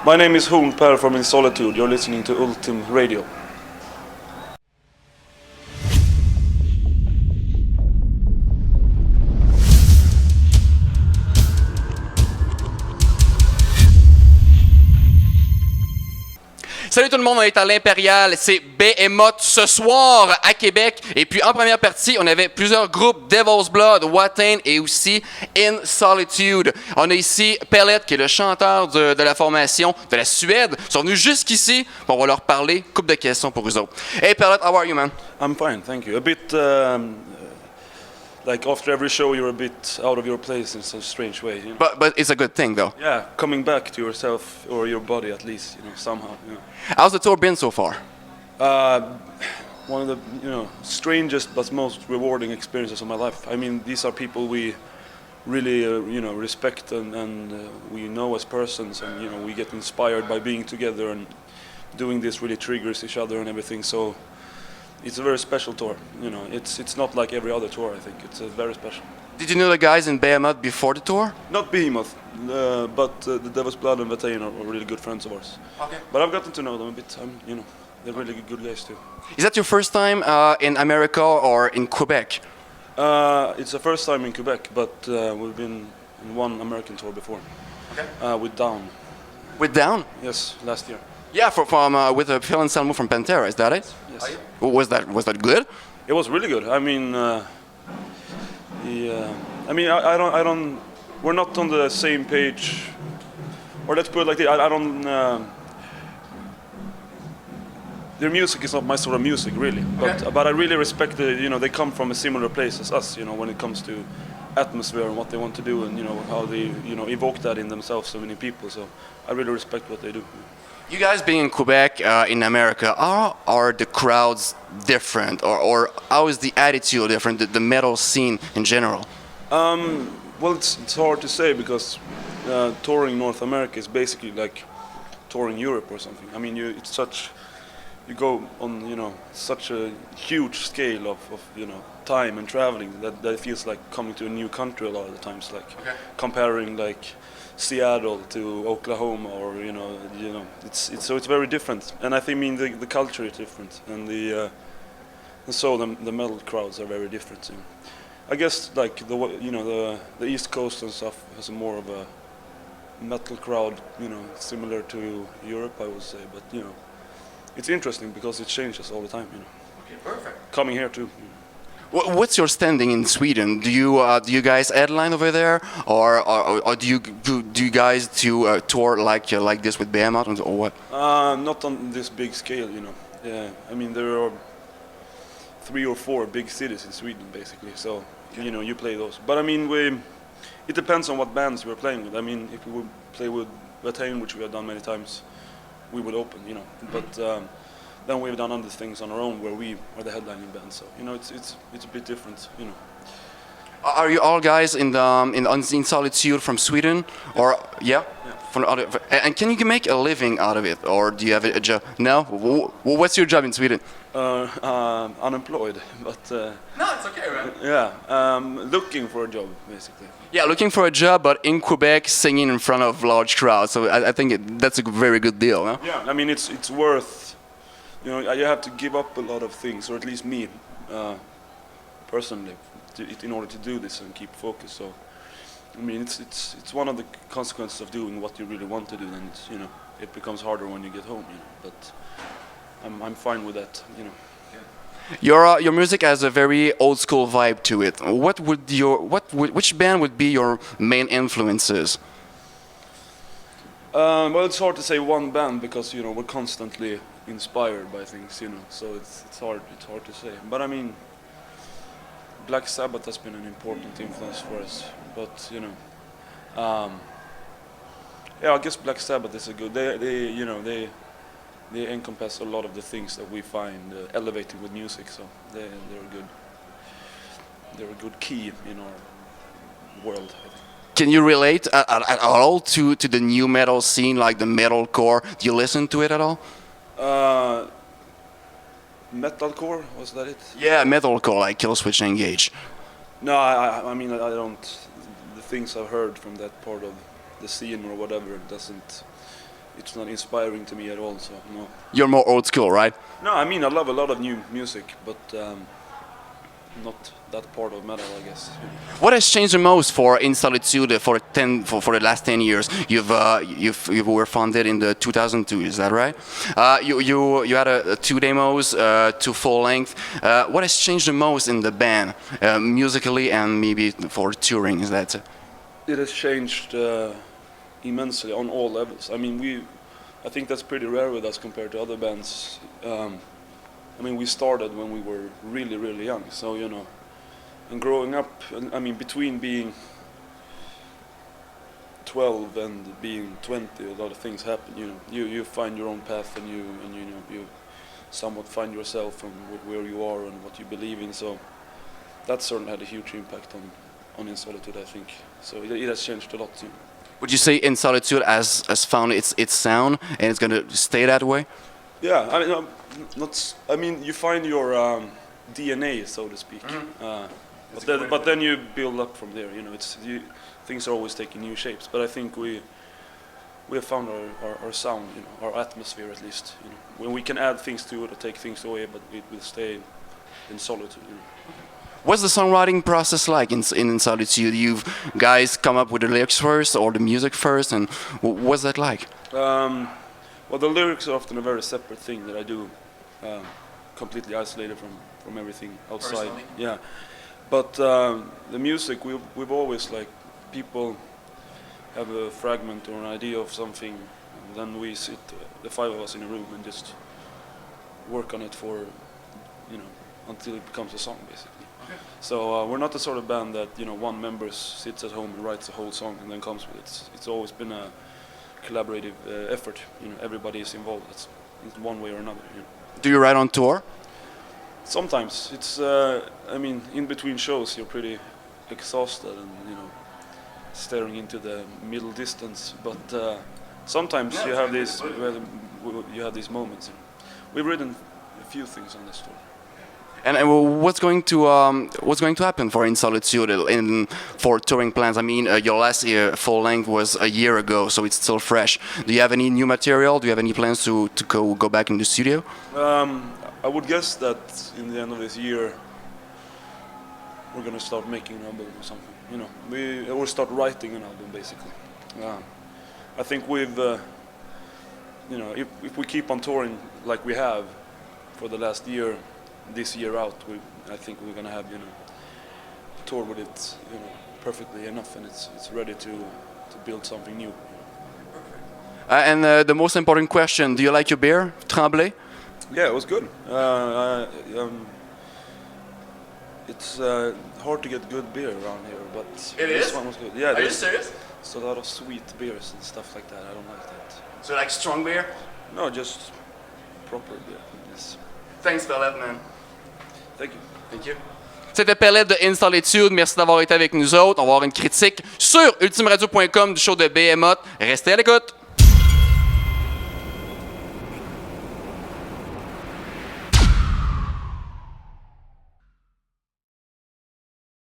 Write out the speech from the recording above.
My name is Hung Per from In Solitude. You're listening to UltimRadio. Salut tout le monde, on est à l'Impérial, c'est Behemoth ce soir à Québec. Et puis en première partie, on avait plusieurs groupes, Devil's Blood, Watain et aussi In Solitude. On a ici Pellet qui est le chanteur de la formation de la Suède. Ils sont venus jusqu'ici, on va leur parler, couple de questions pour eux autres. Hey Pellet, how are you man? I'm fine, thank you. A bit like after every show you're a bit out of your place in some strange way. You know? But it's a good thing though. Yeah, coming back to yourself or your body at least, somehow. How's the tour been so far? One of the strangest but most rewarding experiences of my life. I mean, these are people we really respect and we know as persons, and we get inspired by being together, and doing this really triggers each other and everything. So it's a very special tour. It's not like every other tour. I think it's very special. Did you know the guys in Behemoth before the tour? Not Behemoth, but the Devil's Blood and Watain are really good friends of ours. Okay. But I've gotten to know them a bit. They're really good guys too. Is that your first time in America or in Quebec? It's the first time in Quebec, but we've been in one American tour before. Okay. With Down. With Down? Yes, last year. Yeah, from with Phil and Salmo from Pantera. Is that it? Yes. Was that good? It was really good. I mean, I don't. We're not on the same page. Or let's put it like this. I don't. Their music is not my sort of music, really. But I really respect they come from a similar place as us. When it comes to atmosphere and what they want to do, and how they evoke that in themselves, so many people. So I really respect what they do. You guys being in Quebec, in America, are the crowds different, or how is the attitude different, the metal scene in general? Well, it's hard to say because touring North America is basically like touring Europe or something. I mean, you go on such a huge scale of time and traveling that it feels like coming to a new country a lot of the times, like comparing like Seattle to Oklahoma, or it's very different. And I think the culture is different, and the metal crowds are very different. I guess like the East Coast and stuff has more of a metal crowd, similar to Europe, I would say. But it's interesting because it changes all the time. Okay, perfect. Coming here too. What's your standing in Sweden? Do you guys headline over there, or do you guys tour like this with Behemoth or what? Not on this big scale, Yeah, I mean there are 3 or 4 big cities in Sweden basically. So you play those. But I mean it depends on what bands you are playing with. I mean if we would play with Watain, which we have done many times, we would open, But then we've done other things on our own where we are the headlining band. So it's a bit different, Are you all guys in Solitude from Sweden, or yeah? From and can you make a living out of it, or do you have a job? No. What's your job in Sweden? Unemployed, but no, it's okay, man. Yeah, looking for a job basically. Yeah, looking for a job, but in Quebec, singing in front of large crowds. So I think that's a very good deal. No? Yeah, I mean it's worth. You have to give up a lot of things, or at least me, personally, in order to do this and keep focus. So, I mean, it's one of the consequences of doing what you really want to do. Then it becomes harder when you get home. But I'm fine with that. Your music has a very old school vibe to it. Which band would be your main influences? Well, it's hard to say one band because we're constantly inspired by things, so it's hard to say. But I mean, Black Sabbath has been an important influence for us. But I guess Black Sabbath is a good. They encompass a lot of the things that we find elevating with music. So they're good. They're a good key in our world, I think. Can you relate at all to the new metal scene, like the metalcore? Do you listen to it at all? Metalcore, was that it? Yeah, metalcore, like Killswitch Engage. No, I mean I don't. The things I've heard from that part of the scene or whatever it's not inspiring to me at all. So no. You're more old school, right? No, I mean I love a lot of new music, but not that part of metal, I guess. What has changed the most for In Solitude for the last 10 years? You were founded in the 2002, is that right? You had two demos, two full length. What has changed the most in the band, musically and maybe for touring? Is that? It has changed immensely on all levels. I mean, I think that's pretty rare with us compared to other bands. I mean, we started when we were really, really young, so you know. And growing up, I mean, between being 12 and being 20, a lot of things happen. You know, you find your own path, and you somewhat find yourself and where you are and what you believe in. So that certainly had a huge impact on In Solitude, I think. So it has changed a lot too. Would you say In Solitude has found its sound and it's going to stay that way? Yeah, I mean, I mean, you find your DNA, so to speak. But then you build up from there. You know, things are always taking new shapes. But I think we have found our sound, you know, our atmosphere at least. You know, when we can add things to it or take things away, but it will stay in solitude. You know. What's the songwriting process like in Solitude? You guys come up with the lyrics first or the music first, and what's that like? Well, the lyrics are often a very separate thing that I do, completely isolated from everything outside. Personally? Yeah. But the music, we've always, like, people have a fragment or an idea of something, and then we sit, the five of us in a room, and just work on it for, you know, until it becomes a song, basically. Okay. So we're not the sort of band that, you know, one member sits at home and writes a whole song and then comes with it. It's always been a collaborative effort. You know, everybody is involved. It's one way or another. You know. Do you write on tour? Sometimes it's. I mean, in between shows, you're pretty exhausted and, you know, staring into the middle distance. But sometimes you have these moments. You know. We've written a few things on this tour. And what's going to happen for In Solitude for touring plans? I mean, your last full length was a year ago, so it's still fresh. Do you have any new material? Do you have any plans to go back in the studio? I would guess that in the end of this year we're gonna start making an album or something. You know, we'll start writing an album basically. I think with you know, if we keep on touring like we have for the last year, this year out, I think we're gonna have, you know, tour with it, you know, perfectly enough, and it's ready to build something new. And the most important question: do you like your beer, Tremblay? Yeah, it was good. It's hard to get good beer around here, but this one was good. Yeah, Are you serious? It's a lot of sweet beers and stuff like that. I don't like that. So like strong beer? No, just proper beer. Yes. Thanks, Pellet, man. Thank you. Thank you. C'était Pellet de In Solitude. Merci d'avoir été avec nous autres. On va avoir une critique sur ultimradio.com du show de Behemoth. Restez à l'écoute.